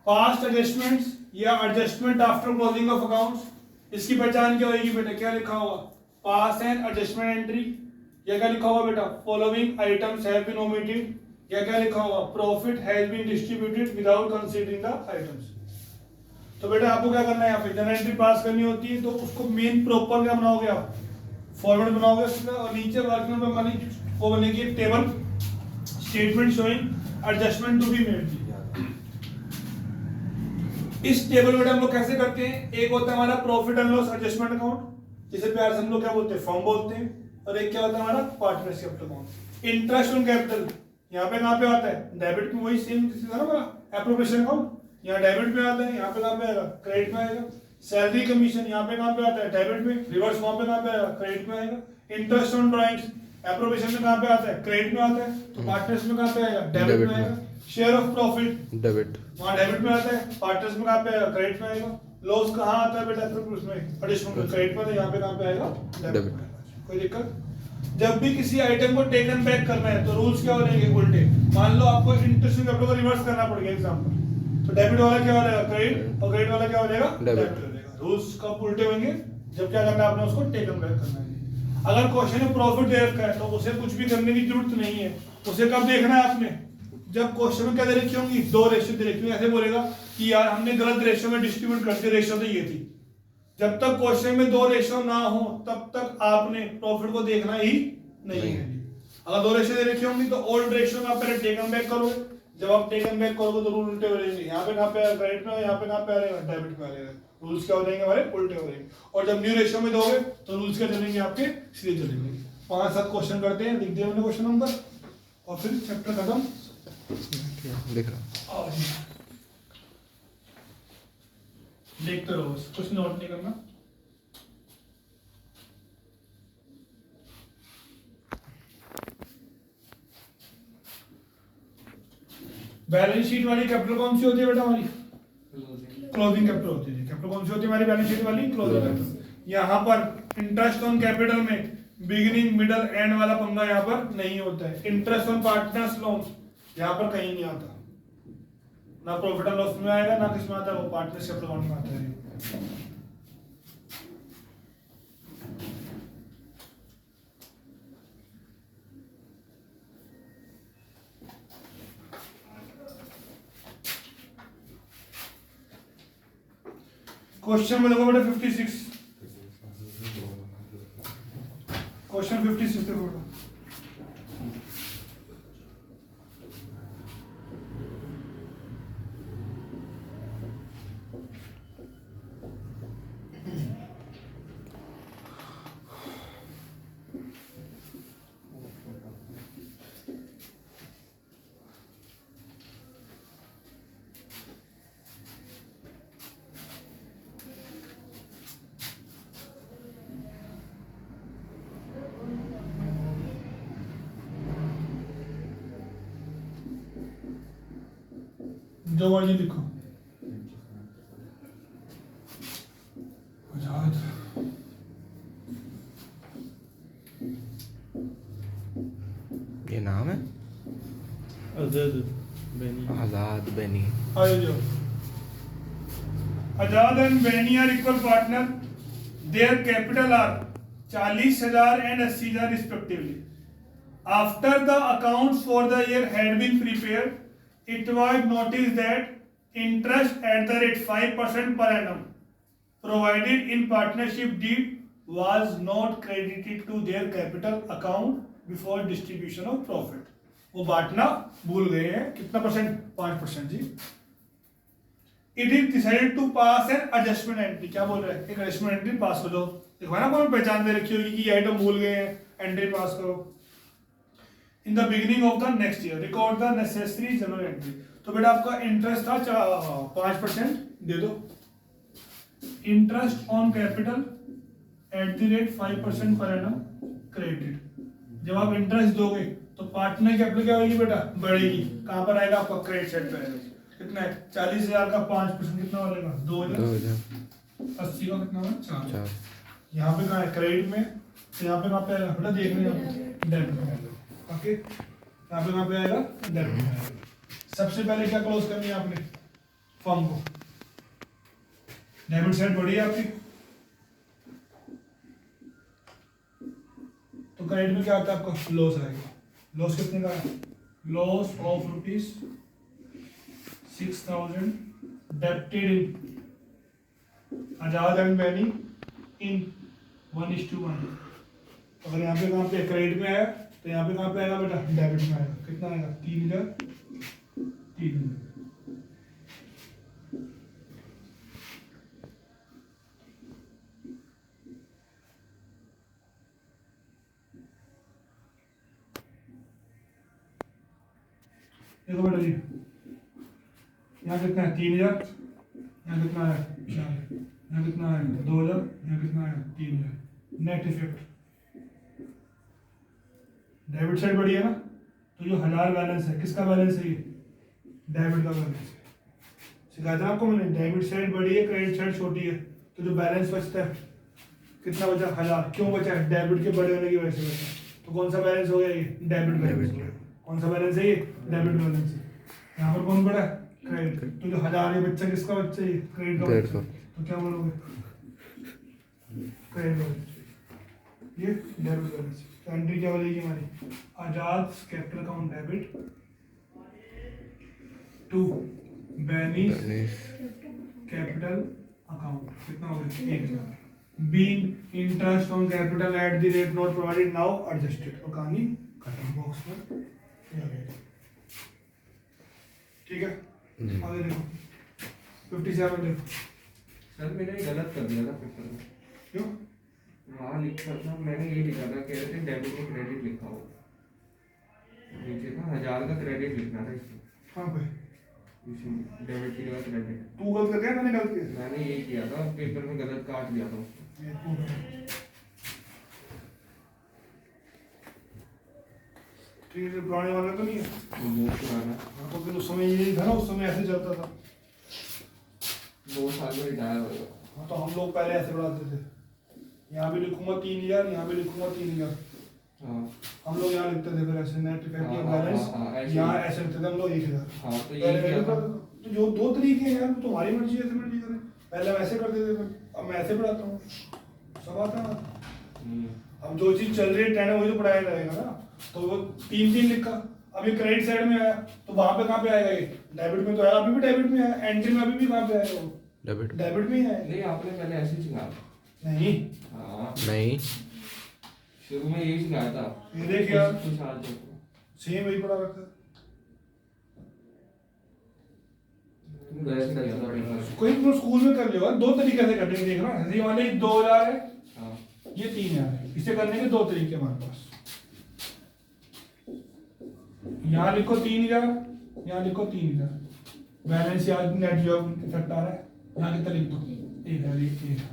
Past adjustments या adjustment after closing of accounts, इसकी पहचान क्या होगी बेटा? क्या लिखा हुआ? पास एंड एडजस्टमेंट एंट्री, या क्या लिखा हुआ बेटा? Following items have been omitted, या क्या लिखा हुआ? Profit has been distributed without considering the items. तो बेटा आपको क्या करना है? यहाँ पे जर्नल एंट्री पास करनी होती है तो उसको मेन प्रॉपर क्या बनाओगे आप? फॉर्मेट बनाओगे उसका, और नीचे वर्किंग में वो बनेगी table statement showing adjustment to be made. इस टेबल में हम लोग कैसे करते हैं? एक होता है हमारा profit and loss adjustment account, जिसे प्यार से हम लोग क्या बोलते हैं? फर्म बोलते हैं। और एक क्या होता है हमारा? Partnership account. Interest on capital यहाँ पे कहाँ पे आता है? डेबिट में, वही सेम एप्रोप्रिएशन अकाउंट यहाँ डेबिट में आता है, यहाँ पे कहाँ पे आएगा? क्रेडिट में आएगा। सैलरी कमीशन यहाँ पे कहाँ पे आता है? डेबिट में। रिवर्स वहां पे कहाँ पे आएगा? क्रेडिट में आएगा। इंटरेस्ट ऑन ड्राइंग्स एप्रोप्रिएशन में कहाँ पे आता है? क्रेडिट में आता है। तो पार्टनर्स में कहाँ पे आएगा? डेबिट में आएगा। शेयर ऑफ प्रॉफिट डेबिट, वहाँ डेबिट में आता है। पार्टनर्स में कहाँ पे आएगा? क्रेडिट में आएगा। लॉस कहाँ आता है बेटा? उसमें एडिशनल क्रेडिट में, यहाँ पे कहाँ पे आएगा? डेबिट में। कोई दिक्कत? जब भी किसी आइटम को टेकन बैक करना है तो रूल्स क्या हो जाएंगे? उल्टे। मान लो आपको इंटरेस्ट कैपिटल को रिवर्स करना पड़ गया एग्जांपल, तो डेबिट वाला क्या हो जाएगा? क्रेडिट, और क्रेडिट वाला क्या हो जाएगा? डेबिट हो जाएगा। रूल्स कब उल्टे होंगे? जब क्या करना है आपने? उसको टेकन बैक करना है। अगर क्वेश्चन में प्रॉफिट दे रखा है तो उसे कुछ भी करने की जरूरत नहीं है। उसे कब देखना है आपने? जब क्वेश्चन में क्या दे रखी होंगी? दो रेशियो दे रखी होंगी। ऐसे बोलेगा कि यार हमने गलत रेशियो में डिस्ट्रीब्यूट कर दिया, रेशियो तो ये थी। जब तक क्वेश्चन में दो रेशियो ना हो तब तक आपने प्रॉफिट को देखना ही नहीं है। अगर दो रेशियो दे रखी होंगी तो ओल्ड रेशियो में आप पहले टेकन बैक करोगे। जब आप टेकन बैक करोगे तो रूल उल्टे हो जाएंगे। यहाँ पे कहाँ पे क्रेडिट में, यहाँ पे कहाँ पे आ रहेगा? डेबिट में आ रहेगा। रूल्स क्या हो जाएंगे हमारे? उल्टे हो जाएंगे। और जब न्यू रेशियो में दोगे तो रूल्स क्या चलेंगे आपके? सीधे चलेंगे। 5-7 क्वेश्चन करते हैं, लिख दिया मैंने क्वेश्चन नंबर, और फिर चैप्टर खत्म। लिख रहा देखते रहो, कुछ नोट नहीं करना। बैलेंस शीट वाली कैपिटल कौन सी होती है बेटा हमारी? क्लोजिंग कैपिटल होती है। कैपिटल कौन सी होती है हमारी बैलेंस शीट वाली? Closing capital. यहाँ पर इंटरेस्ट ऑन कैपिटल में बिगिनिंग मिडल एंड वाला पंगा यहाँ पर नहीं होता है। इंटरेस्ट ऑन पार्टनर्स लोन यहाँ पर कहीं नहीं आता, ना प्रॉफिट एंड लॉस में आएगा, ना किसमें आता है? वो पार्टनरशिप अकाउंट में आता है। क्वेश्चन में देखो बेटा 56, क्वेश्चन 56 देखो बेटा। जो मर्जी लिखो। आजाद, ये नाम है? Azad Beni. Azad Beni. Azad and Beni are equal partner. Their capital are 40,000 and 80,000 respectively. After the accounts for the year had been prepared, it was noticed that interest at the rate 5% per annum provided in partnership deed was not credited to their capital account before distribution of profit. वो बांटना भूल गए हैं। कितना percent? 5% जी। It is decided to pass an adjustment entry। क्या बोल रहे हैं? एक adjustment entry पास करो। देखो ना कौन पहचान दे रखी होगी कि ये आइटम भूल गए हैं, एंट्री पास करो। In the beginning of the next year, record the necessary journal entry। तो बेटा आपका इंटरेस्ट था 5%, दे दो। Interest on capital at the rate 5% per annum credit. जब आप इंटरेस्ट दोगे तो पार्टनर कैपिटल क्या होगी बेटा? बढ़ेगी। कहाँ पर आएगा? आपका क्रेडिट साइड पे आएगा। कितना है? 40,000 का 5% कितना बनेगा? 2,000। 80 का कितना है? 4। यहाँ पे कहाँ है? क्रेडिट में। तो यहाँ पे कहाँ पे आएगा बेटा? देख रहे हैं डेबिट में आएगा। ओके, यहाँ पे कहाँ पे आएगा? डेबिट में आएगा। सबसे पहले क्या क्लोज करनी है आपने? फर्म को। डेबिट साइड बढ़ी है आपकी, तो क्रेडिट में क्या आता है आपका लॉस आएगा। लॉस कितने का है? Loss of ₹6,000 debited in Azad and Beni in 1:1। अगर यहाँ पे कहाँ पे क्रेडिट में आया तो यहाँ पे कहाँ पे आएगा बेटा? डेबिट में आएगा। कितना आएगा? 3,000 3,000। देखो बेटा जी, यहाँ कितना है? 3,000। यहाँ कितना है? 4,000। यहाँ कितना है? 2,000। यहाँ कितना है? 3,000। नेट इफेक्ट डेबिट साइड बढ़ी है ना, तो जो 1,000 बैलेंस है किसका बैलेंस है? ये डेबिट का बैलेंस है। सिखाया था आपको मैंने, डेबिट साइड बड़ी है क्रेडिट साइड छोटी है, तो जो बैलेंस बचता है कितना बचा? 1,000। क्यों बचा है? डेबिट के बड़े होने की वजह से बचा। तो कौन सा बैलेंस हो गया? ये डेबिट बैलेंस हो गया। कौन सा बैलेंस है? ये डेबिट बैलेंस है। यहाँ पर कौन बड़ा है? क्रेडिट। तो जो 1,000 ये बच्चा किसका बच्चा? ये क्रेडिट का बच्चा। तो क्या बोलोगे? क्रेडिट बैलेंस, ये डेबिट बैलेंस। तो एंट्री क्या बनेगी हमारी? Azad capital account debit to Beni's capital account. कितना हो गया? 1,000। Being interest on capital at the rate not provided now adjusted. और कहानी खत्म। बॉक्स में ये आ गया। ठीक है, आगे देखो 57 देखो। सर मैंने गलत कर दिया था पेपर में। क्यों? वहाँ लिखा था, मैंने ये लिखा था, कह रहे थे डेबिट में क्रेडिट लिखा हो, नीचे था 1,000 का क्रेडिट लिखना था इसमें। हाँ भाई, इसमें डेबिट की जगह क्रेडिट। तू गलत कर गया, मैंने गलत किया? मैंने ये किया था, पेपर में गलत काट दिया था उसको। ये तू कर। ठीक है, पुराने वाला तो नहीं है। बहुत पुराना, हाँ, तो फिर उस समय यही था ना, उस समय ऐसे चलता था। 2 साल में रिटायर हो गया। हाँ, तो हम लोग पहले ऐसे बढ़ाते थे। यहाँ भी लिखूंगा 3,000, यहाँ भी लिखूंगा 3,000। हाँ हम लोग यहाँ लिखते थे, फिर ऐसे नेट इफेक्ट या हाँ, बैलेंस। हाँ, ऐसे यहाँ ही। ऐसे लिखते थे हम लोग 1,000। हाँ, तो ये पहले किया ऐसे था। करते थे। तो जो 2 तरीके हैं यार, तुम्हारी मर्जी है, ऐसे मर्जी करें। पहले हम ऐसे करते थे, अब मैं ऐसे पढ़ाता हूँ। सब आता है। अब जो चीज चल रही है ट्रेंड, वही तो पढ़ाया जाएगा ना। तो वो 3 लिखा, अभी क्रेडिट साइड में आया, तो वहां पे कहाँ पे आएगा? ये डेबिट में तो आया, अभी भी डेबिट में आया। एंट्री में अभी भी कहाँ पे आएगा? वो डेबिट डेबिट में ही आया। नहीं, आपने पहले ऐसे ही सिखाया। नहीं, हाँ, नहीं, शुरू में यही सिखाया था। ये देख यार, कुछ साल तक। सेम वही पढ़ा रखा है। वैसे किया था पेपर। कोई तुम स्कूल में कर लियो, 2 तरीके से करने के। देखना, ये वाले 2,000 है, हाँ, ये 3,000 है। इसे करने के 2 तरीके हमारे पास। यहाँ लिखो 3,000, यहाँ लिखो 3,000। बैलेंस या नेट जो इफेक्ट आ रहा है, यहाँ कितना लिख दो? 1,000।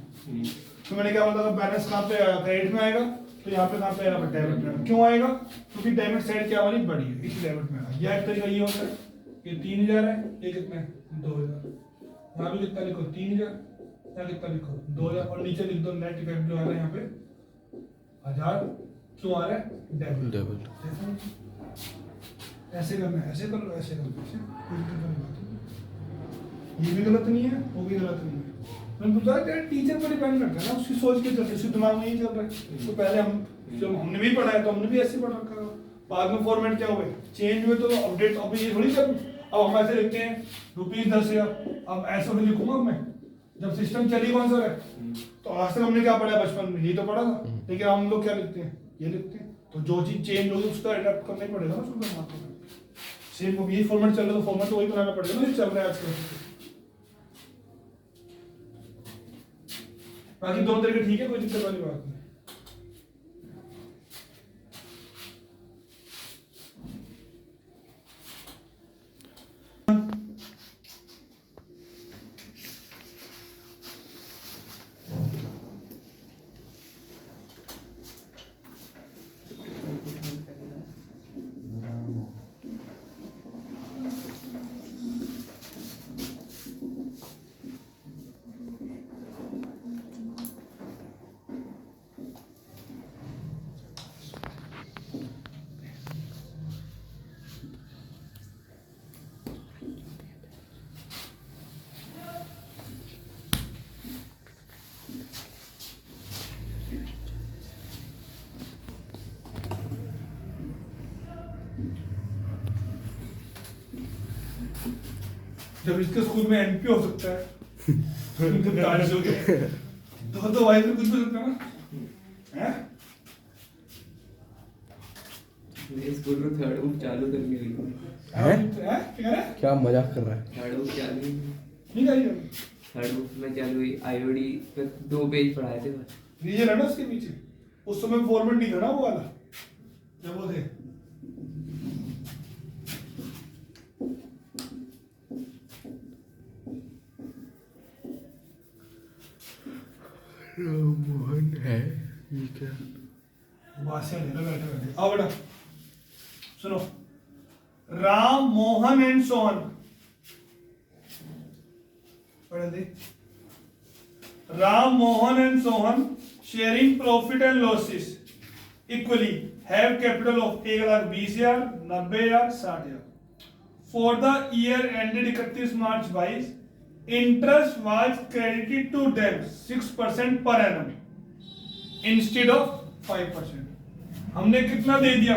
तो मैंने क्या बोला था? बैलेंस कहाँ पे आएगा? क्रेडिट में आएगा। तो यहाँ पे कहाँ पे आएगा? डेबिट में। क्यों आएगा? क्योंकि डेबिट साइड क्या वाली बड़ी है, इसी डेबिट में आएगा। यह एक तरीका ये होता है, ये 3,000 है, ये कितना है? 2,000। यहाँ भी कितना लिखो? 3,000। यहाँ कितना लिखो? 2,000। और नीचे लिख दो नेट इफेक्ट जो आ रहा है यहाँ पे 1,000। क्यों आ रहा है? डेबिट। डेबिट। ऐसे करना है, ऐसे कर लो, ऐसे कर लो, ऐसे। कोई दिक्कत वाली बात नहीं। ये भी गलत नहीं है, वो भी गलत नहीं है। मैंने पूछा यार, टीचर पर डिपेंड करता है ना, उसकी सोच के चलते, उसके दिमाग में यही चल रहा है। तो पहले हम जब हमने भी पढ़ा है तो हमने भी ऐसे पढ़ रखा है। बाद में फॉर्मेट क्या हुए, चेंज हुए, तो अपडेट। अब ये थोड़ी कर, अब हम ऐसे लिखते हैं ₹10,000। अब ऐसे भी लिखूंगा मैं, जब सिस्टम चली कौन सा है। तो आज तक हमने क्या पढ़ा है? बचपन में यही तो पढ़ा था। लेकिन हम लोग क्या लिखते हैं? ये लिखते हैं। तो जो चीज चेंज होगी उसका अडेप्ट करना ही पड़ेगा ना उसको। सेम यही फॉर्मेट चल रहा है, तो फॉर्मेट तो वही बनाना पड़ेगा ना, जो चल रहा है आजकल। बाकी 2 तरीके ठीक है, कोई दिक्कत वाली बात नहीं। जब इसके स्कूल में एनपी हो सकता है तो तारीफ हो गया तो भाई फिर कुछ भी सकता है ना हैं? मेरे स्कूल में थर्ड बुक चालू करनी हुई हैं? क्या कह रहा है क्या मजाक कर रहा है? थर्ड बुक चालू हुई नहीं कही अभी थर्ड बुक में चालू हुई आईओडी पे 2 पेज पढ़ाए थे बस रीजन है ना उसके पीछे उस समय फॉर्मेट नहीं था ना वो वाला जब वो थे मोहन है ये क्या? बासियां ले लो बैठे बैठे आओ बेटा सुनो राम मोहन एंड सोहन पढ़ दे Ram Mohan and Sohan sharing profit and losses equally have capital of 1,20,000 90,000 60,000 for the year ended 31 March 22 interest was credited to them 6% per annum instead of 5%। हमने कितना दे दिया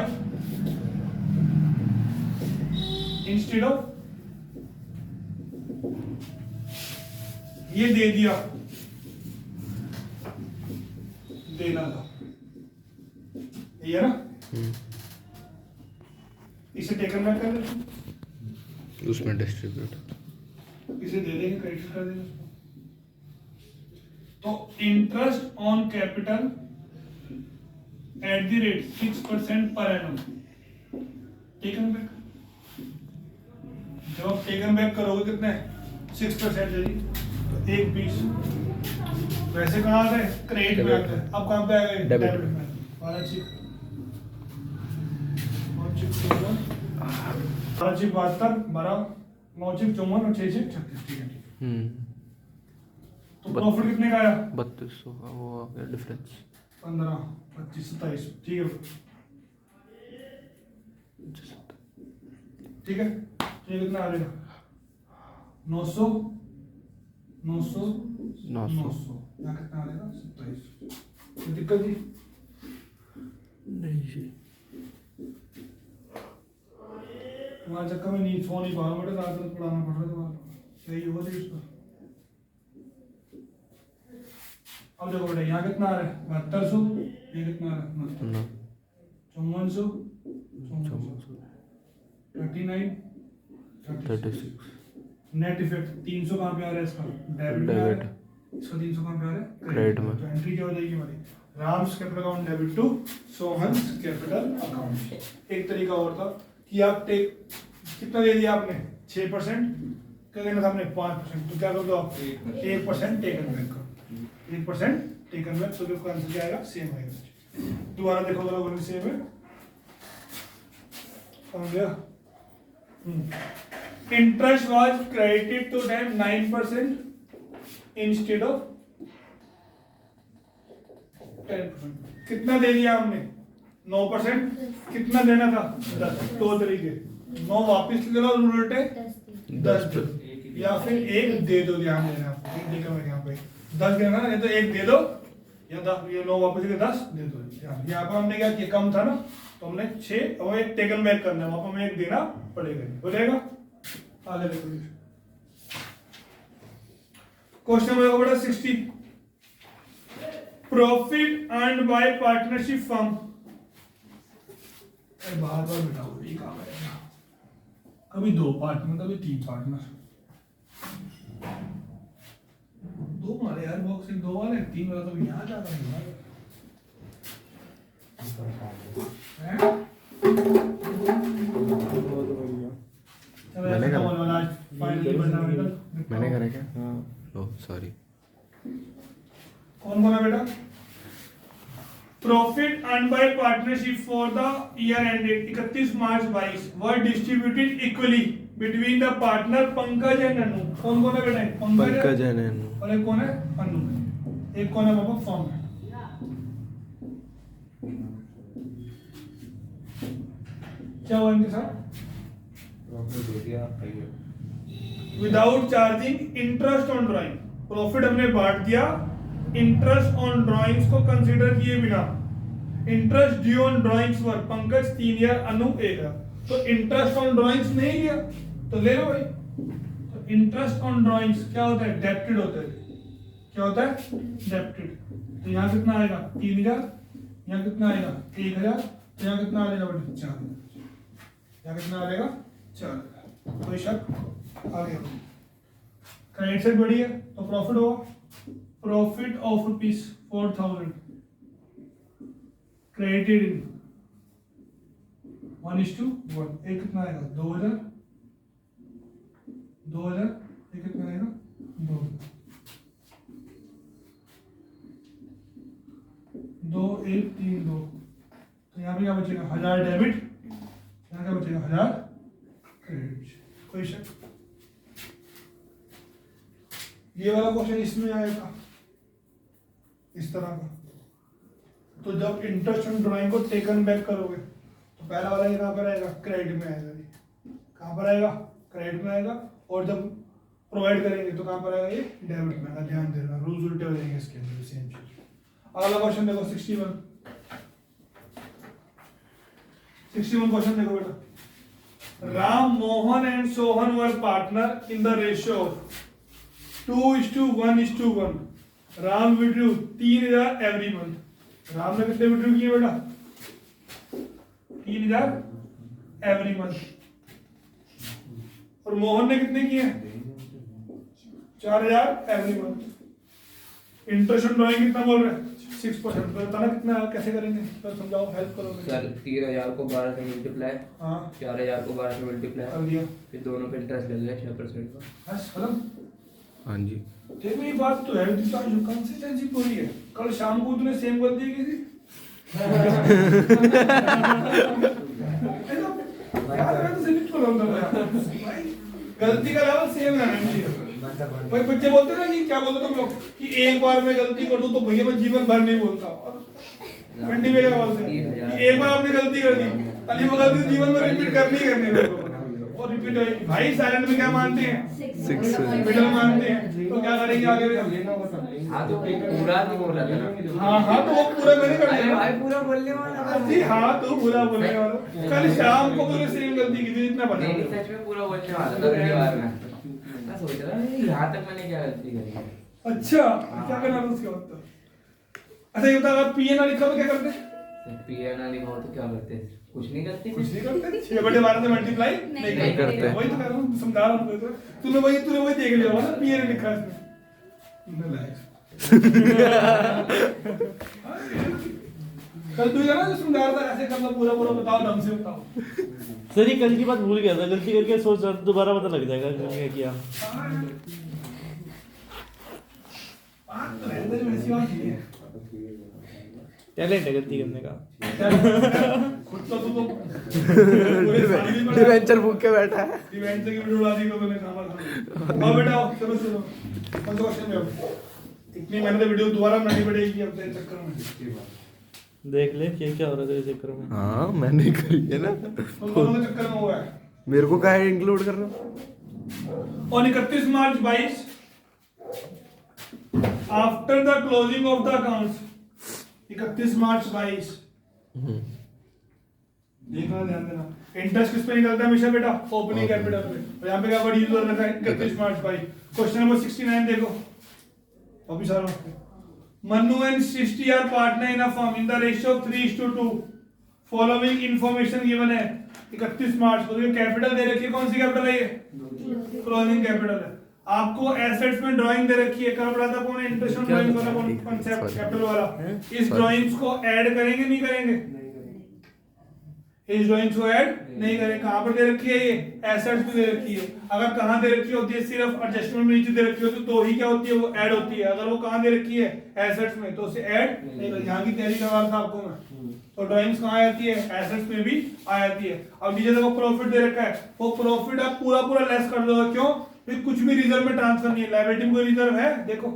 इंस्टेड ऑफ ये दे दिया देना था ये है ना इसे टेकन बैक कर देते उसमें डिस्ट्रीब्यूट इसे दे देंगे क्रेडिट कर देंगे उसको। तो interest on capital at the rate 6% per annum taken back जब आप टेकन बैक करोगे कितने 6% है जी तो 1 वैसे कहाँ से क्रेडिट में आता है अब कहाँ पे आएगा डेबिट में 12 चिप 72 12 9 चिप 54 और 6 चिप 36 ठीक है तो प्रॉफिट कितने का आया 3200 का वो आ गया डिफरेंस 15 25 27 ठीक है ठीक है तो ये कितना आ जाएगा 900 900 900 यहाँ कितना आ जाएगा 27 कोई दिक्कत जी नहीं जी तुम्हारे चक्कर में नींद सो नहीं पा रहा बेटा रात रात पढ़ाना पड़ रहा है तुम्हारा सही होगा जी उसका अब देखो बेटा यहाँ कितना आ रहा है 7200 ये कितना आ रहा है 5400 39 36 नेट इफेक्ट 300 कहाँ पे आ रहा है इसका डेबिट में आ रहा है इसका 300 कहाँ पे आ रहा है क्रेडिट में। तो एंट्री क्या हो जाएगी हमारी Ram's capital account debit to Sohan's capital account एक तरीका और था कि आप टेक कितना दे दिया आपने 6% क्या देना था आपने 5% तो क्या कर दो आप 1% टेकन बैक करो 1% टेकन बैक तो आपका आंसर क्या आएगा सेम आएगा दोबारा देखो जरा वन सेम है समझ गया interest was credited to them 9% instead of 10%। कितना दे दिया हमने 9% कितना देना था 10 दो तरीके 9 वापस ले लो उल्टे 10 दो या फिर एक दे दो ध्यान देना आपको एक देखा मैं यहाँ पे 10 देना ना तो एक दे दो या 10 ये 9 वापस लेके 10 दे दो यहाँ पर हमने क्या किया कम था ना तो हमने 6 और एक टेकन बैक करना है वहां पर हमें एक देना पड़ेगा हो जाएगा आगे देखो क्वेश्चन नंबर बड़ा 60 profit earned by partnership firm बार बार बिठाओ ये काम है कभी 2 पार्टनर कभी 3 पार्टनर 2 मारे यार बॉक्स 2 वाले 3 वाला तो यहाँ जाता है मैंने करा मैंने मैंने करा क्या ओह सॉरी कौन बोला बेटा profit earn by partnership for the year ended 31 March 22 were distributed equally between the partner Pankaj and Anu कौन बोला बेटा पंकज है नैनू और एक कौन है अनु एक कौन है पापा फॉर्म है क्या हुआ इनके साथ without charging interest on drawing profit हमने बांट दिया इंटरेस्ट ऑन ड्राइंग्स को कंसीडर किए बिना इंटरेस्ट ड्यू ऑन ड्राइंग्स पर पंकज 3 ईयर अनु 1 तो इंटरेस्ट ऑन ड्राइंग्स नहीं लिया तो ले लो भाई तो इंटरेस्ट ऑन ड्रॉइंग्स क्या होता है, डेप्टेड होता है। क्या होता है, डेप्टेड। तो यहाँ कितना आएगा 3000, यहाँ कितना आएगा 1000, तो यहाँ कितना आएगा बेटा 4000, यहाँ कितना आएगा 4000। कोई शक, आगे क्रेडिट साइड बढ़ी है तो प्रॉफिट होगा, प्रॉफिट ऑफ ₹4000 क्रेडिटेड इन 1:1। एक कितना आएगा 2000, 2000, एक कितना आएगा 2000, 2132। तो यहाँ पे क्या बचेगा 1000 डेबिट, यहाँ क्या बचेगा 1000 क्रेडिट। कोई शक, ये वाला क्वेश्चन इसमें आएगा इस तरह का। तो जब इंटरेस्ट ऑन ड्राइंग को टेकन बैक करोगे तो पहला वाला ये कहाँ पर आएगा, क्रेडिट में आएगा। ये कहाँ पर आएगा, क्रेडिट में आएगा। और जब प्रोवाइड करेंगे तो कहाँ पर आएगा, ये डेबिट में आएगा। ध्यान देना, रूल्स उल्टे हो जाएंगे इसके अंदर। सेम चीज। अगला क्वेश्चन देखो 61 क्वेश्चन देखो बेटा। Ram, Mohan and Sohan were partner in the ratio of 2:1:1। Ram withdrew 3000 every month. Ram ने कितने विड्रू किए बेटा, 3000 एवरी मंथ। और मोहन ने कितने किए, 4000 every month. Interest on drawing कितना बोल रहे हैं, 6%। बताना कितना है, कैसे करेंगे, तो समझाओ, हेल्प करो सर 3000 को 12 से मल्टीप्लाई, हाँ 4000 को 12 से मल्टीप्लाई कर दिया, फिर दोनों पे इंटरेस्ट ले लिया 6% का। बस खत्म। हाँ जी। देखो ये बात तो है, कंसिस्टेंसी पूरी है। कल शाम को तूने सेम गलती की थी। गलती का लेवल सेम रहना चाहिए। भाई बच्चे बोलते ना कि क्या बोलते तुम लोग कि एक बार मैं गलती कर दूं तो भैया मैं जीवन भर नहीं बोलता। मंडी में क्या बोलते हैं कि एक बार आपने गलती कर दी, अली वो गलती जीवन में रिपीट करनी ही करनी है। और रिपीट होगी। भाई साइलेंट में क्या मानते हैं, 6 मिडल मानते हैं। तो क्या करेंगे आगे भी? हाँ तो पूरा नहीं बोला था ना। हाँ तो वो पूरा मैंने कर दिया। भाई पूरा बोलने वाला जी हाँ, तो पूरा बोलने वाला। कल शाम को तूने सेम गलती की थी, इतना बता। नहीं सच में पूरा बोलने वाला था अगली बार में। मैं सोच रहा हूँ यहाँ तक मैंने क्या गलती करी है। अच्छा क्या करना था उसके बाद? अच्छा ये बता, अगर पीएनआर लिखा तो क्या करते? पीएनआर लिखा तो क्या करते, कुछ नहीं करते। कुछ नहीं करते। 6/12 से मल्टीप्लाई नहीं करते। वही तो कर रहा हूँ, समझा रहा हूँ। तूने वही देख लिया होगा ना, पीएनआर लिखा है इसमें। कल तू ना जो समझा रहा था ऐसे करना, पूरा बताओ, ढंग से बताओ। सर ये कल की बात भूल गया था, गलती करके सोच रहा था, दोबारा पता लग जाएगा क्या किया। टैलेंट है गलती करने का। खुद तो तू तो डिवेंचर भूख के बैठा है। डिवेंचर की वीडियो डाली को मैंने कहा था। आओ बेटा आओ, चलो कौन सा क्वेश्चन में? इतनी मेहनत वीडियो दोबारा बनानी पड़ेगी अब तेरे चक्कर में। देख ले क्या क्या हो रहा है तेरे चक्कर में। हाँ मैंने करी है ना, तो दोनों के चक्कर में हुआ है। मेरे को क्या इंक्लूड कर रहा हूँ? On 31 March 22, after the closing of the accounts, 31 March 22, देखना ध्यान देना। इंटरेस्ट किस पे निकलता है हमेशा बेटा? ओपनिंग कैपिटल पे। और यहाँ पे क्या बड़ी यूजर रखा है 31 मार्च 22। क्वेश्चन नंबर 69 देखो, वापिस आ रहा हूँ। Manu and Srishti are partner in a firm in the ratio of 3:2. Following information given है 31 मार्च को। तो ये कैपिटल दे रखी है, कौन सी कैपिटल है ये? क्लोजिंग कैपिटल है। आपको एसेट्स में ड्राइंग दे रखी है, कल पढ़ा था कौन? इंटरेस्ट ऑन ड्राइंग वाला कॉन्सेप्ट, कैपिटल वाला। इस ड्राइंग्स को ऐड करेंगे नहीं करेंगे? इस ड्राइंग्स को ऐड नहीं करेंगे। कहां पर दे रखी है ये? एसेट्स में दे रखी है। अगर कहां दे रखी होती है, सिर्फ एडजस्टमेंट में नीचे दे रखी होती है तो ही क्या होती है? वो ऐड होती है। अगर वो कहां दे रखी है? एसेट्स में, तो उसे ऐड नहीं करेंगे। यहाँ की तैयारी करवा था आपको मैं। तो ड्राइंग्स कहाँ आती है? एसेट्स में भी आ जाती है। अब नीचे देखो प्रॉफिट दे रखा है, वो प्रॉफिट आप पूरा लेस कर दोगे। क्यों? फिर कुछ भी रिजर्व में ट्रांसफर नहीं है। लायबिलिटी में कोई रिजर्व है? देखो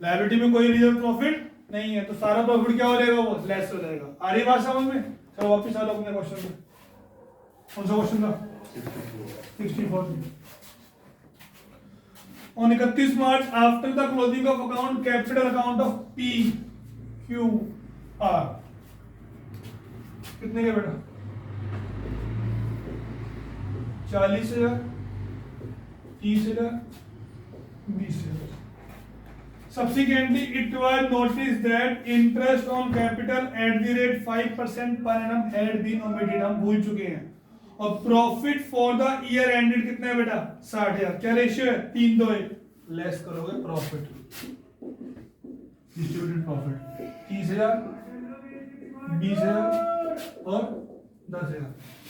लायबिलिटी में कोई रिजर्व प्रॉफिट नहीं है, तो सारा प्रॉफिट क्या हो जाएगा? वो लेस हो जाएगा। आ रही बात समझ में? चलो वापस आ लो अपने क्वेश्चन में। कौन सा क्वेश्चन था? 64। On 31 March, after the closing of account, capital account of PQR कितने के बेटा? 40,000, तीसरा 20 Subsequently, it was noticed that interest on capital at the rate 5% per annum had been omitted. हम भूल चुके हैं. और profit for the year ended कितना है बेटा 60,000. क्या रेशियो है 3:1. लेस करोगे प्रॉफिट डिस्ट्रीब्यूटेड प्रॉफिट 30,000 20,000 और 10,000.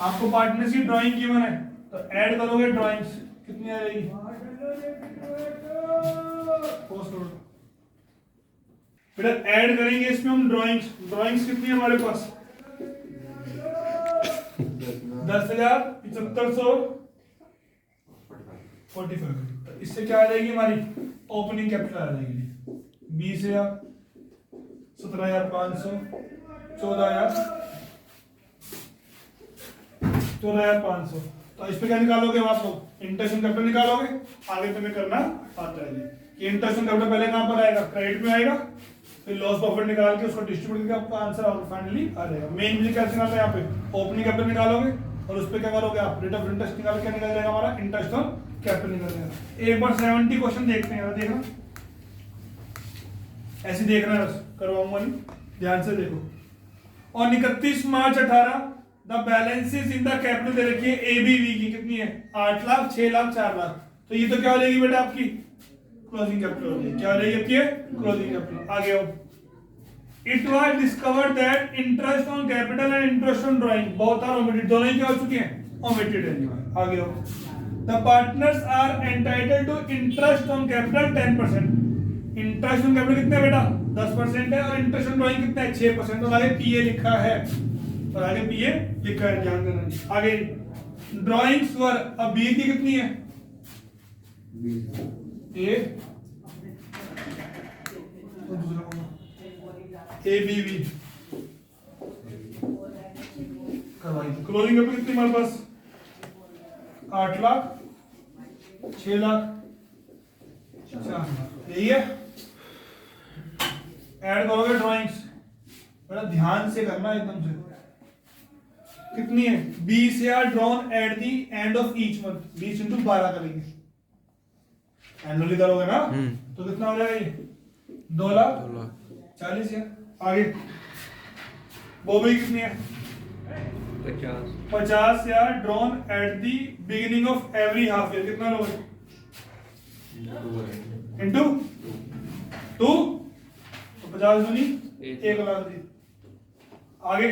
आपको पार्टनरशिप ड्राइंग गिवन है तो ऐड करोगे ड्राइंग्स कितनी आ जाएगी. बेटा ऐड करेंगे इसमें हम ड्राइंग्स कितनी है हमारे पास 10,000 7500 45. इससे क्या आ जाएगी हमारी ओपनिंग कैपिटल आ जाएगी 20,000 17,500 14,500. तो इस पे क्या निकालोगे आप लोग इंटरेस्ट कैपिटल निकालोगे. आगे तुम्हें करना आता है ये इंटरेस्ट कैपिटल पहले कहां पर आएगा क्रेडिट में आएगा फिर लॉस प्रॉफिट निकाल के उसको डिस्ट्रीब्यूट करके आपका आंसर फाइनली आ जाएगा. मेन बिल कैसे निकालना है यहाँ पे ओपनिंग कैपिटल निकालोगे और उस पे क्या करोगे आप रेट ऑफ इंटरेस्ट निकाल के निकल जाएगा हमारा इंटरेस्ट ऑन कैपिटल निकल जाएगा. एक बार 70 क्वेश्चन देखते हैं देखना ऐसे देखना बस करवाऊंगा नहीं ध्यान से देखो. और 31 March 18 the balances in the capital दे रखी है एबीवी की कितनी है 8 लाख 6 लाख 4 लाख. तो ये तो क्या हो जाएगी बेटा आपकी क्लोजिंग कैपिटल हो जाएगी. क्या हो जाएगी आपकी क्लोजिंग कैपिटल. आगे आओ. It was discovered that interest on capital and interest on drawing both are omitted. दोनों ही क्या हो चुके हैं ओमिटेड है. आगे आओ. The partners are entitled to interest on capital 10%. Interest on capital कितना है बेटा 10% है और इंटरेस्ट ऑन ड्राइंग कितना है 6%. और आगे पीए लिखा है और आगे पीए लिखा है ध्यान देना. आगे ड्राइंग्स वर अब बी की कितनी है ए एबीवी करवाई. क्लोजिंग कैपिटल कितनी हमारे पास 8 लाख 6 लाख 4 लाख. यही है. ऐड करोगे ड्राइंग्स बड़ा ध्यान से करना एकदम से. कितनी है 20,000 drawn at the end of each month 20 into 12 करेंगे एनुअली करोगे ना तो कितना हो जाएगा ये 2,40,000. आगे वो भी कितनी है 50,000 drawn at the beginning of every half year. कितना लोगे इंटू 2 तो 50 दूनी 1 लाख दी. आगे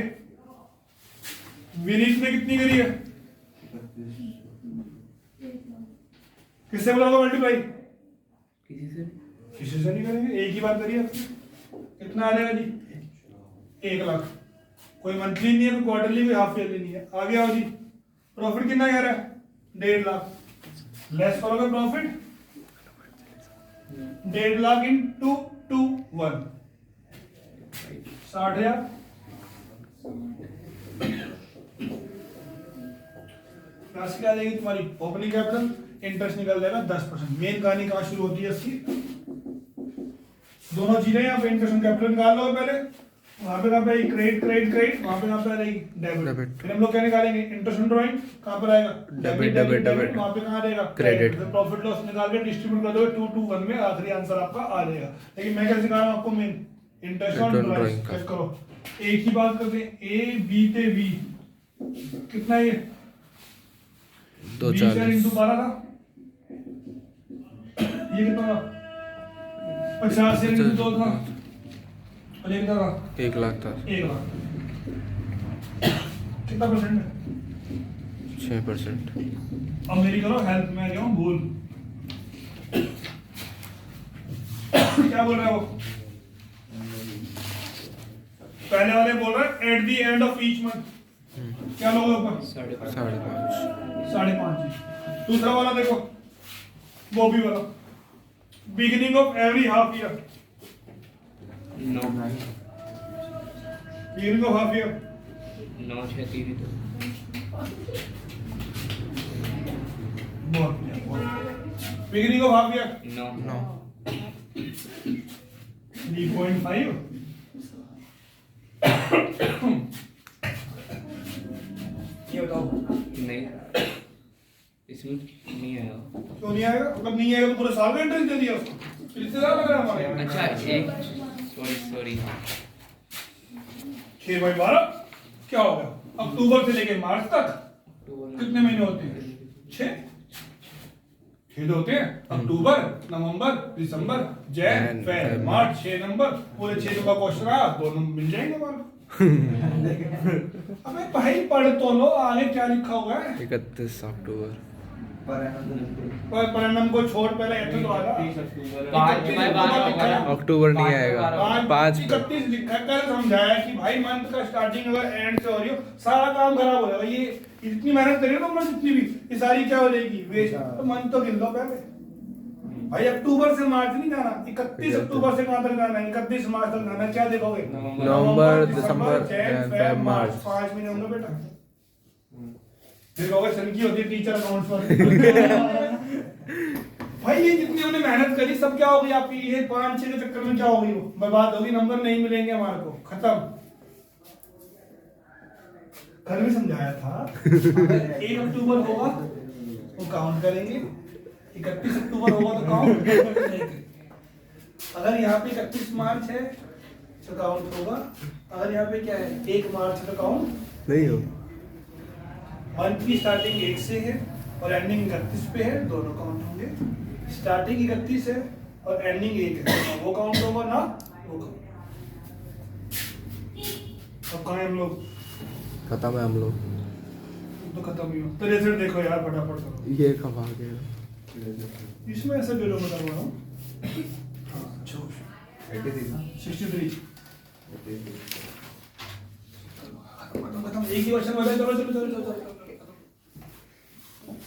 विनीत ने कितनी करी है किससे बोला मल्टीप्लाई किसी से नहीं करेंगे एक ही बात करिए. कितना आ जाएगा जी 1 लाख. कोई मंथली नहीं है कोई क्वार्टरली कोई हाफ ईयरली नहीं है. आगे आओ जी. प्रॉफिट कितना कह रहा है 1.5 लाख. लेस करोगे प्रॉफिट 1.5 लाख इंटू 2 1 60,000. प्लस क्या आ जाएगी तुम्हारी ओपनिंग कैपिटल. इंटरेस्ट निकल जाएगा 10%. मेन कहानी कहाँ शुरू होती है इसकी दोनों चीजें यहाँ पे इंटरेस्ट कैपिटल निकाल लो पहले. वहां पे कहाँ पे क्रेडिट वहां पे कहाँ पे आ जाएगी डेबिट. फिर हम लोग क्या निकालेंगे इंटरेस्ट ऑन ड्राइंग कहाँ पर आएगा डेबिट. वहां पे कहाँ रहेगा क्रेडिट. प्रॉफिट लॉस निकाल के डिस्ट्रीब्यूट कर दोगे 2 2 1 में आखिरी आंसर आपका आ जाएगा. लेकिन मैं क्या सिखा रहा हूँ आपको main interest on drawing. Check करो एक ही बात करते हैं ए बी ते बी कितना है 240 इंटू 12 था ये कितना था 50 इंटू 2 था और ये कितना था 1 लाख था 1 लाख. कितना परसेंट है 6%. अब मेरी करो हेल्प में आ गया हूँ भूल. क्या बोल रहा है वो पहले वाले बोल रहा है at the end of each month क्या लोगे ऊपर 5.5. दूसरा वाला देखो वो भी वाला beginning of every half year beginning of half year 9 6 3 beginning of half year 9 3.5. ये बताओ नहीं इसमें नहीं आएगा। क्यों नहीं आएगा? मतलब नहीं आएगा तो पूरे साल का इंटरेस्ट दे दिया उसको, फिर इससे ज्यादा लग रहा है हमारे। अच्छा एक सॉरी छह बाई 12 क्या हो गया? अक्टूबर से लेके मार्च तक कितने महीने होते हैं? 6 होते हैं। अक्टूबर, नवंबर, दिसंबर, जैन, फेब, मार्च, 6 नंबर। पूरे 6 नंबर क्वेश्चन आया, 2 नंबर मिल जाएंगे हमारे। अबे भाई पढ़ तो लो, आगे क्या लिखा हुआ है? 31 अक्टूबर। पर अन्नम को छोड़, पहले ऐसे तो आ रहा। 5 अक्टूबर नहीं आएगा। 5 31 लिखा है। कल समझाया कि भाई मंथ का स्टार्टिंग अगर एंड से हो रही हो, सारा काम खराब हो जाएगा। ये इतनी मेहनत करिए तो तुम जितनी भी, ये सारी क्या हो जाएगी? वेस्ट। तो मंथ तो गिन लो पहले भाई। अक्टूबर से मार्च नहीं जाना, 31 अक्टूबर से कहां तक जाना है? 31 मार्च तक जाना है। क्या देखोगे? नवंबर, दिसंबर, जैन, फेब, मार्च, 5 महीने होंगे बेटा। देखोगे सन की होती है टीचर अकाउंट्स पर। भाई ये जितनी हमने मेहनत करी सब क्या होगी आपकी? ये 5-6 के चक्कर में क्या होगी? वो बर्बाद होगी, नंबर नहीं मिलेंगे हमारे को, खत्म। कल भी समझाया था 1 अक्टूबर होगा तो काउंट करेंगे, 31 अक्टूबर होगा तो काउंट नहीं। अगर यहाँ पे 31 मार्च है तो काउंट होगा। अगर यहाँ पे क्या है 1 मार्च तो काउंट नहीं हो। मंथ की स्टार्टिंग 1 से है और एंडिंग 31 पे है, दोनों काउंट होंगे। स्टार्टिंग 31 है और एंडिंग 1 है, वो काउंट होगा ना वो काउंट। अब कहाँ हैं हम लोग? खत्म है हम लोग। तो खत्म ही हो तो रिजल्ट देखो यार, फटाफट करो। ये कब आ गया? इसमें ऐसे जो मैं करवा रहा हूँ। हाँ, 63 खत्म। एक ही क्वेश्चन बचा। चलो।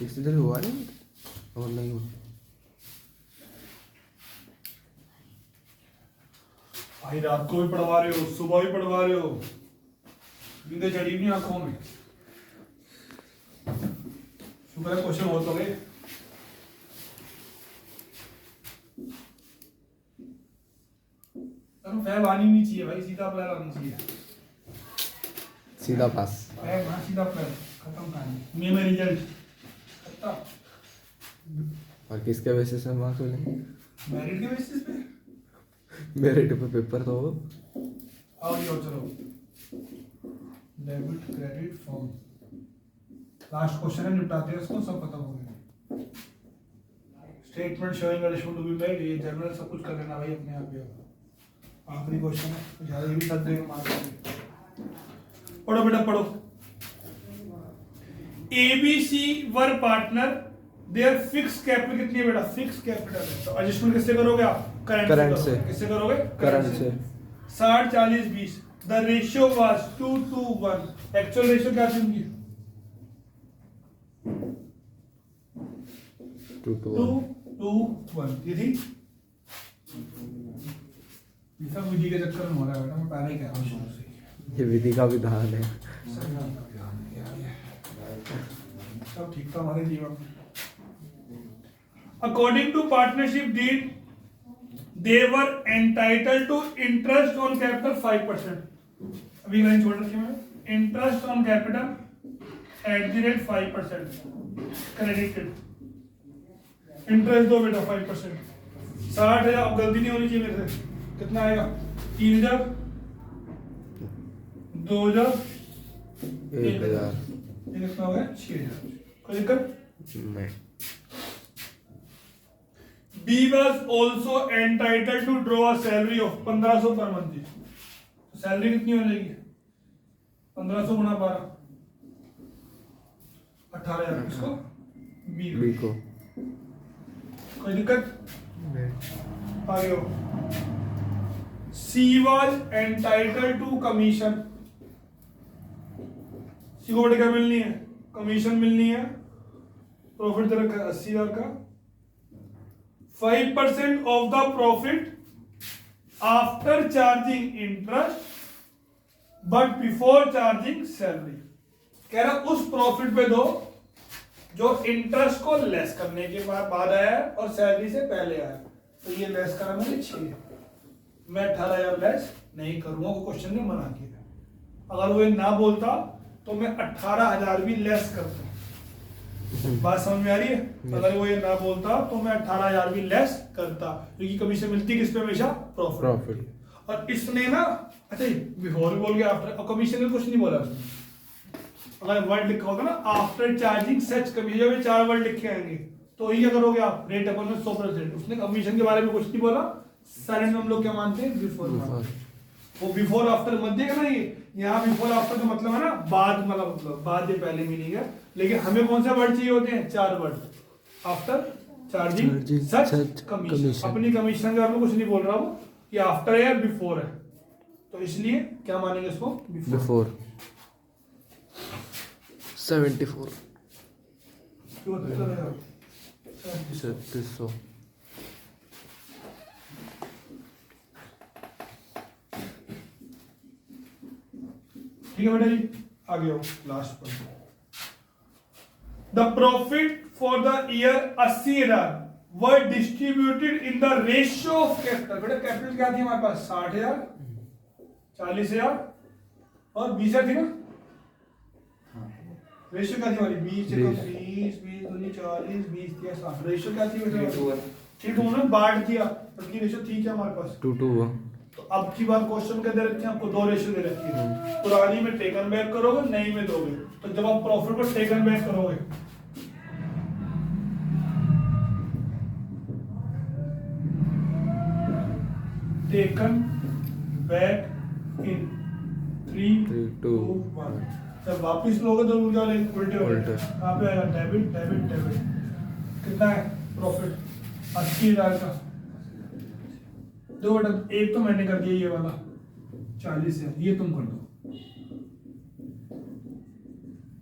इसी तरह हुआ नहीं और नहीं हुआ। भाई रात को भी पढ़वा रहे हो, सुबह भी पढ़वा रहे हो, नींद चढ़ी नहीं आंखों में। शुक्र है क्वेश्चन हो तो गए। फैब आनी नहीं चाहिए भाई, सीधा प्लान आनी चाहिए। सीधा पास। फैब हाँ, सीधा प्लान खत्म कहानी। में रिजल्ट खत्म। और किसके बेसिस पे मार्क्स मिलेंगे? मेरिट के बेसिस पे। मेरिट पे पेपर तो हो। आओ ये चलो, debit credit form last question है, निपटाते हैं इसको, सब खत्म हो गया। Statement showing addition to be made, ये जर्नल सब कुछ कर लेना भाई अपने आप ही। आखिरी क्वेश्चन है, ज्यादा ये भी कर देंगे मार्क्स। पढ़ो बेटा पढ़ो। ABC were partner, their fix capital कितनी है बेटा? फिक्स कैपिटल है तो एडजस्टमेंट किससे करोगे आप? करंट से। किससे करोगे? करंट से। 60 40 20। The ratio was 2 to 1। Actual ratio क्या थी उनकी? 2 to 2 1। to 1 ये थी। ये सब विधि के चक्कर में हो रहा है बेटा, मैं पहले ही कह रहा हूँ शुरू से। ये विधि का विधान है। सब ठीक था हमारे जीवन में। According to partnership deed, they were entitled to interest on capital 5%. अभी लाइन छोड़ रखी मैंने। Interest on capital at the rate 5% credited. Interest दो बेटा 5%। 60,000, अब गलती नहीं होनी चाहिए मेरे से। कितना आएगा? 3,000, 2,000, 1,000। ये कितना हो गया? 6,000। कोई दिक्कत? नहीं। B was also entitled to draw a salary of 1,500 per month। तो सैलरी कितनी हो जाएगी? 1,500 गुना 12, 18,000। इसको बी को। कोई दिक्कत? आगे हो। C was entitled to commission। C को बेटा क्या मिलनी है? कमीशन मिलनी है। प्रॉफिट दे रखा है 80,000 का। 5% of the profit after charging interest but before charging salary। कह रहा उस प्रॉफिट पे दो जो इंटरेस्ट को लेस करने के बाद आया और सैलरी से पहले आया। तो ये लेस करा मैंने 6, मैं 18,000 लेस नहीं करूंगा, वो क्वेश्चन ने मना किया। अगर वो ना बोलता तो मैं 18,000 भी लेस करता। बात समझ में आ रही है? अगर वो ये ना बोलता तो मैं 18,000 भी लेस करता, क्योंकि कमीशन मिलती किस पे हमेशा? प्रॉफिट। प्रॉफिट। और इसने ना अच्छा बिफोर भी बोल गया आफ्टर, और कमीशन में कुछ नहीं बोला उसने। अगर वर्ड लिखा होता ना आफ्टर चार्जिंग सच कमीशन, जब ये 4 वर्ड लिखे आएंगे तो ये क्या करोगे आप? रेट अपन में 100%। उसने कमीशन के बारे में कुछ नहीं बोला, साइलेंट में हम लोग क्या मानते हैं? बिफोर। वो बिफोर आफ्टर मत देगा ना, ये यहाँ बिफोर आफ्टर का मतलब है ना बाद, मतलब बाद या पहले मीनिंग है, लेकिन हमें कौन से वर्ड चाहिए होते हैं? 4 वर्ड। आफ्टर चार्जिंग सच कमीशन। अपनी कमीशन के बारे में कुछ नहीं बोल रहा वो, कि आफ्टर है या बिफोर है, तो इसलिए क्या मानेंगे इसको? बिफोर। 74 क्यों होता है? 3600। ठीक है बेटा जी, आगे आओ लास्ट पर। The profit for the year 80,000 were distributed in the ratio of capital. बेटा कैपिटल क्या थी हमारे पास? 60,000, 40,000 और 20,000 थी ना? रेशियो क्या थी हमारी? 20 से 20, 20 दूनी 40, 20 दिया 60। रेशियो क्या थी बेटा? 3 to 1 में बांट दिया, बल्कि रेशियो थी क्या हमारे पास? 2 to 1। तो अब की बार क्वेश्चन क्या दे रखे हैं आपको? 2 रेशियो दे रखी है। पुरानी में टेकन बैक करोगे, नई में दोगे। तो जब आप प्रॉफिट को टेकन बैक करोगे, टेकन बैक इन 3, 2, 1, जब वापिस लोगे तो क्या उल्टे हो उल्टे। कहाँ पे आएगा? Debit debit debit. कितना है प्रॉफिट? 80,000 का। दो बेटा, एक तो मैंने कर दिया ये वाला 40,000, ये तुम कर दो,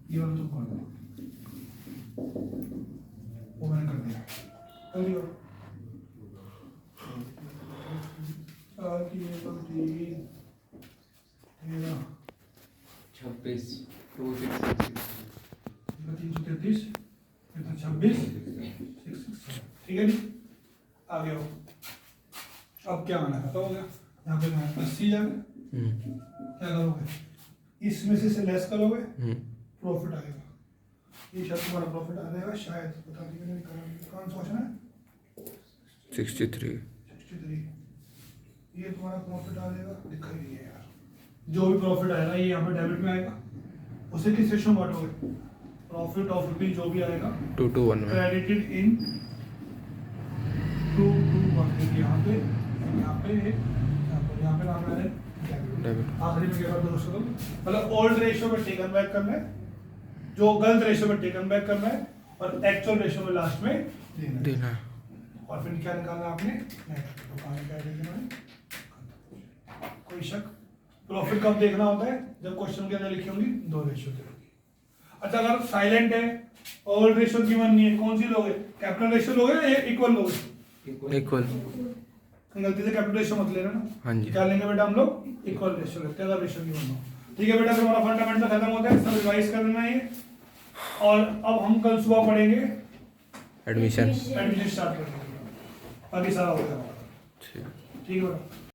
ये वाला तुम कर दो, वो मैंने कर दिया। कर दिया। 4 की 3, 13, 26 266 333, 26, ठीक है जी, आगे आओ। अब क्या आना खत्म हो गया, यहाँ पे 80,000, क्या करोगे? इसमें से लेस करोगे, प्रॉफिट आएगा। ये शायद तुम्हारा प्रॉफिट आ जाएगा, शायद बता दी मैंने, कौन सा क्वेश्चन है? 63। 63। ये तुम्हारा प्रॉफिट आ जाएगा, लिखा ही नहीं है यार। जो भी प्रॉफिट आएगा ये यहाँ पे डेबिट में आएगा, उसे किस रेशो में बांटोगे? प्रॉफिट ऑफ रुपीज जो भी आएगा 2 to 1 में। Credited in 2 to 1। यहाँ पे यहाँ पे यहाँ पे नाम है डेबिट। आखिरी में क्या करना है? मतलब ओल्ड रेशियो में टेकन बैक करना है, जो गलत रेशियो में टेकन बैक करना है, और एक्चुअल रेशियो में लास्ट में देना है। और फिर क्या निकालना है आपने? नेट। तो कहानी क्या है? कोई शक? प्रॉफिट कब देखना होता है? जब क्वेश्चन के अंदर लिखी होंगी 2 रेशियो होगी। अच्छा, अगर साइलेंट है, ओल्ड रेशियो गिवन नहीं है, कौन सी लोगे? कैपिटल रेशियो लोगे या इक्वल लोगे? इक्वल। गलती से कैपिटल रेशियो मत लेना ना। हाँ जी। क्या लेंगे बेटा हम लोग? इक्वल रेशियो लेते हैं, अगर रेशियो गिवन हो। ठीक है बेटा, फिर हमारा फंडामेंटल खत्म होता है, सब रिवाइज कर लेना है। और अब हम कल सुबह पढ़ेंगे एडमिशन। स्टार्ट करेंगे, बाकी सारा हो गया। ठीक है बेटा।